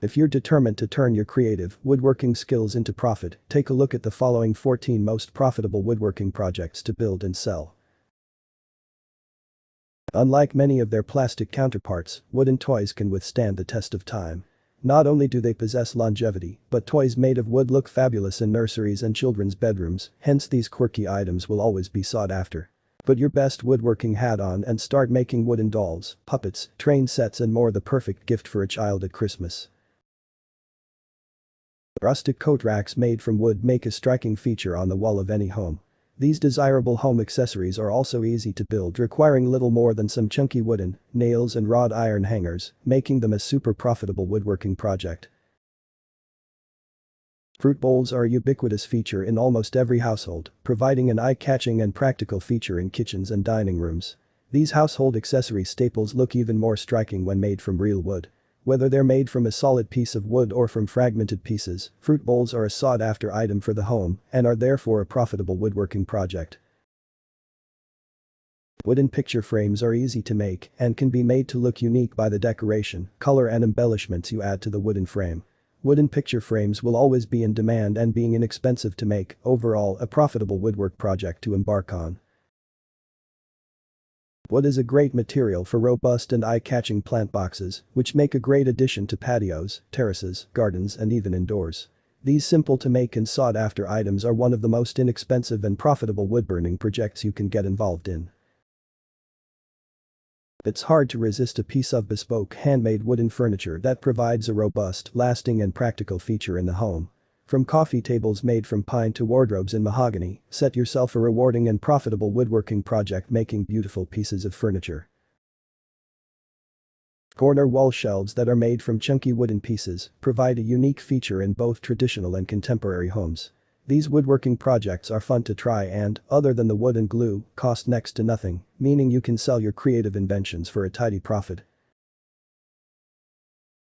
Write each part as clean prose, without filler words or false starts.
If you're determined to turn your creative woodworking skills into profit, take a look at the following 14 most profitable woodworking projects to build and sell. Unlike many of their plastic counterparts, wooden toys can withstand the test of time. Not only do they possess longevity, but toys made of wood look fabulous in nurseries and children's bedrooms, hence these quirky items will always be sought after. Put your best woodworking hat on and start making wooden dolls, puppets, train sets and more, the perfect gift for a child at Christmas. Rustic coat racks made from wood make a striking feature on the wall of any home. These desirable home accessories are also easy to build, requiring little more than some chunky wooden nails and wrought iron hangers, making them a super profitable woodworking project. Fruit bowls are a ubiquitous feature in almost every household, providing an eye-catching and practical feature in kitchens and dining rooms. These household accessory staples look even more striking when made from real wood. Whether they're made from a solid piece of wood or from fragmented pieces, fruit bowls are a sought-after item for the home and are therefore a profitable woodworking project. Wooden picture frames are easy to make and can be made to look unique by the decoration, color and embellishments you add to the wooden frame. Wooden picture frames will always be in demand, and being inexpensive to make, overall a profitable woodwork project to embark on. Wood is a great material for robust and eye-catching plant boxes, which make a great addition to patios, terraces, gardens and even indoors. These simple-to-make and sought-after items are one of the most inexpensive and profitable woodburning projects you can get involved in. It's hard to resist a piece of bespoke handmade wooden furniture that provides a robust, lasting and practical feature in the home. From coffee tables made from pine to wardrobes in mahogany, set yourself a rewarding and profitable woodworking project making beautiful pieces of furniture. Corner wall shelves that are made from chunky wooden pieces provide a unique feature in both traditional and contemporary homes. These woodworking projects are fun to try and, other than the wood and glue, cost next to nothing, meaning you can sell your creative inventions for a tidy profit.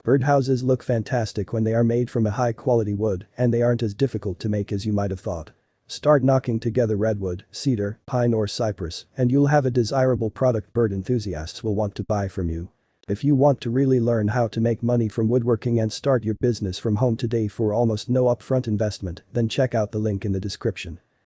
Birdhouses look fantastic when they are made from a high-quality wood, and they aren't as difficult to make as you might have thought. Start knocking together redwood, cedar, pine or cypress, and you'll have a desirable product bird enthusiasts will want to buy from you. If you want to really learn how to make money from woodworking and start your business from home today for almost no upfront investment, then check out the link in the description.